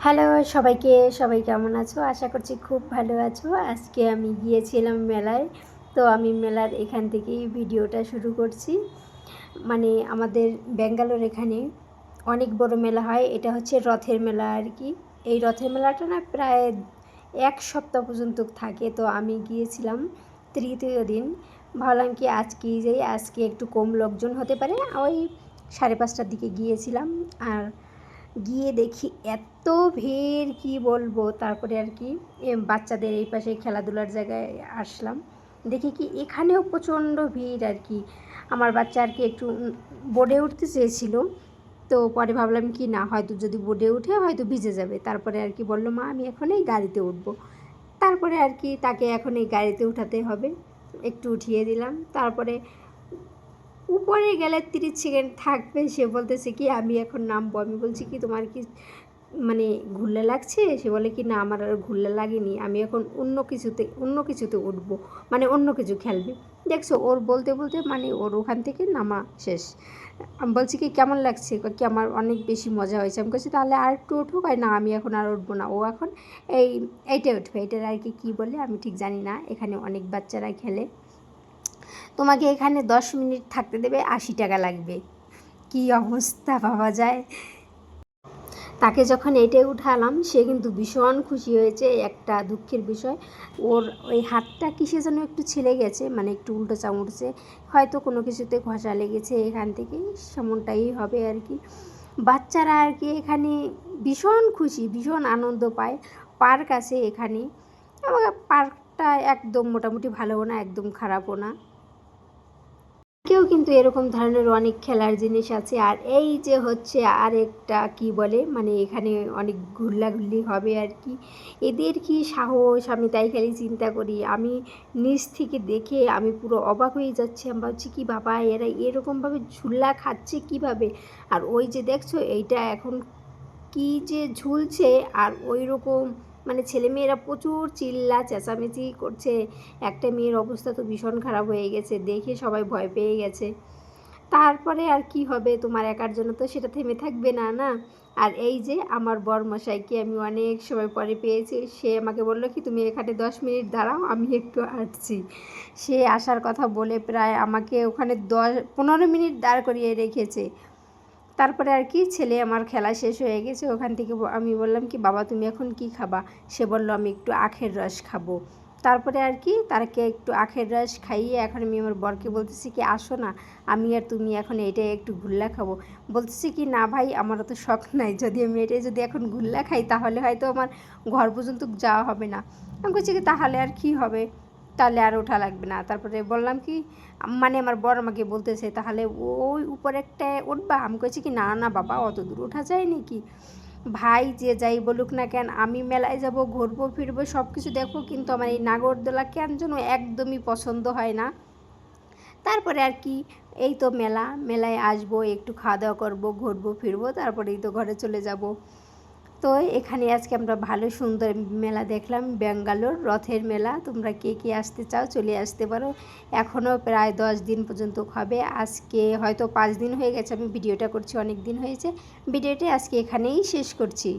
Hello সবাইকে, সবাই কেমন আছো? আশা করছি খুব ভালো আছো। আজকে আমি গিয়েছিলাম মেলায়। তো আমি মেলার এখান থেকেই ভিডিওটা শুরু করছি। মানে আমাদের ব্যাঙ্গালোর এখানে অনেক বড় মেলা হয়। এটা হচ্ছে রথের মেলা আর কি। এই রথের মেলাটা না প্রায় 1 সপ্তাহ পর্যন্ত থাকে। তো আমি গিয়েছিলাম তৃতীয় দিন। ভাবলাম কি আজকেই যাই, আজকে একটু কম লোকজন হতে পারে। ওই 5:30টার দিকে গিয়েছিলাম। আর গিয়ে দেখি এত ভিড় কি বলবো। তারপরে আর কি বাচ্চাদের এই পাশে খেলাধুলার জায়গায় আসলাম। দেখি কি এখানেও প্রচণ্ড ভিড় আর কি। আমার বাচ্চা আর কি একটু বোর্ডে উঠতে চেয়েছিল। তো পরে ভাবলাম কি না, হয়তো যদি বোর্ডে উঠে হয়তো ভিজে যাবে। তারপরে আর কি বললো মা আমি এখন এই গাড়িতে উঠবো। তারপরে আর কি তাকে এখন এই গাড়িতে উঠাতে হবে। একটু উঠিয়ে দিলাম। তারপরে উপরে গেলে 30 সেকেন্ড থাকবে। সে বলতেছে কি আমি এখন নামবো। আমি বলছি কি তোমার কি মানে ঘুরলে লাগছে? সে বলে কি না আমার আর ঘুরলে লাগেনি, আমি এখন অন্য কিছুতে উঠবো, মানে অন্য কিছু খেলবে। দেখছো ওর বলতে বলতে মানে ওর ওখান থেকে নামা শেষ। আমি বলছি কি কেমন লাগছে? কি আমার অনেক বেশি মজা হয়েছে। আমি বলছি তাহলে আর একটু উঠুক। আর না আমি এখন আর উঠবো না, ও এখন এইটাই উঠবে। এটার আর কি বলে আমি ঠিক জানি না। এখানে অনেক বাচ্চারা খেলে। তোমাকে এখানে 10 মিনিট থাকতে দেবে, 80 টাকা লাগবে। কি অবস্থা ভাবা যায়। তাকে যখন এটাই উঠালাম সে কিন্তু ভীষণ খুশি হয়েছে। একটা দুঃখের বিষয়, ওর ওই হাতটা কিসে যেন একটু ছিলে গেছে, মানে একটু উল্টো চামড়ছে, হয়তো কোনো কিছুতে ঘষা লেগেছে। এখান থেকে সেমনটাই হবে আর কি। বাচ্চারা আর কি এখানে ভীষণ খুশি, ভীষণ আনন্দ পায়। পার্ক আছে এখানে। এবং পার্কটা একদম মোটামুটি ভালোও না, একদম খারাপও না। কেউ কিন্তু এরকম ধরনের অনেক খেলার জিনিস আছে। আর এই যে হচ্ছে আরেকটা কি বলে, মানে এখানে অনেক ঘুরলাঘুরলি হবে আর কি। এদের কি সাহস, আমি তাই খালি চিন্তা করি। আমি নিচ থেকে দেখে আমি পুরো অবাক হয়ে যাচ্ছি। আমি ভাবছি কি বাবা এরা এরকমভাবে ঝুলা খাচ্ছে কিভাবে। আর ওই যে দেখছো এইটা এখন কি যে ঝুলছে। আর ওই রকম মানে ছেলেমেয়েরা প্রচুর চিল্লা চেঁচামেচি করছে। একটা মেয়ের অবস্থা তো ভীষণ খারাপ হয়ে গেছে, দেখে সবাই ভয় পেয়ে গেছে। তারপরে আর কি হবে, তোমার একার জন্য তো সেটা থেমে থাকবে না, না। আর এই যে আমার বরমশাইকে আমি অনেক সময় পরে পেয়েছি। সে আমাকে বললো কি তুমি এখানে 10 মিনিট দাঁড়াও, আমি একটু আসছি। সে আসার কথা বলে প্রায় আমাকে ওখানে 15 মিনিট দাঁড় করিয়ে রেখেছে। তারপরে আর কি ছেলে আমার খেলা শেষ হয়ে গেছে। ওখান থেকে আমি বললাম কি বাবা তুমি এখন কি খাবা? সে বলল আমি একটু আখের রস খাবো। তারপরে আর কি তারকে একটু আখের রস খাইয়ে এখন আমি আমার বরকে বলতেছি কি আসো না, আমি আর তুমি এখন এটাই একটু ঘুল্লা খাবো। বলতেছি কি না ভাই আমারও তো শখ নাই, যদি আমি এটাই যদি এখন ঘুল্লা খাই তাহলে হয়তো আমার ঘর পর্যন্ত যাওয়া হবে না। আমি বলছি কি তাহলে আর কি হবে, তাহলে আর ওঠা লাগবে না। তারপরে বললাম কি মানে আমার বর আমাকে বলতেছে তাহলে ওই উপরে একটা উঠবা। আমি কইছি কি না না বাবা অত দূর ওঠা যায় নাকি। ভাই যে যাই বলুক না কেন আমি মেলায় যাব, ঘুরবো ফিরবো সব কিছু দেখবো, কিন্তু আমার এই নাগরদোলা কেন যেন একদমই পছন্দ হয় না। তারপরে আর কি এই তো মেলায় আসবো, একটু খাওয়া দাওয়া করবো, ঘুরবো ফিরবো, তারপরেই তো ঘরে চলে যাব। তো এখানে আজকে আমরা ভালো সুন্দর মেলা দেখলাম, ব্যাঙ্গালোর রথের মেলা। তোমরা কে কে আসতে চাও চলে আসতে পারো। এখনও প্রায় 10 দিন পর্যন্ত হবে। আজকে হয়তো 5 দিন হয়ে গেছে আমি ভিডিওটা করছি, অনেক দিন হয়েছে। ভিডিওটি আজকে এখানেই শেষ করছি।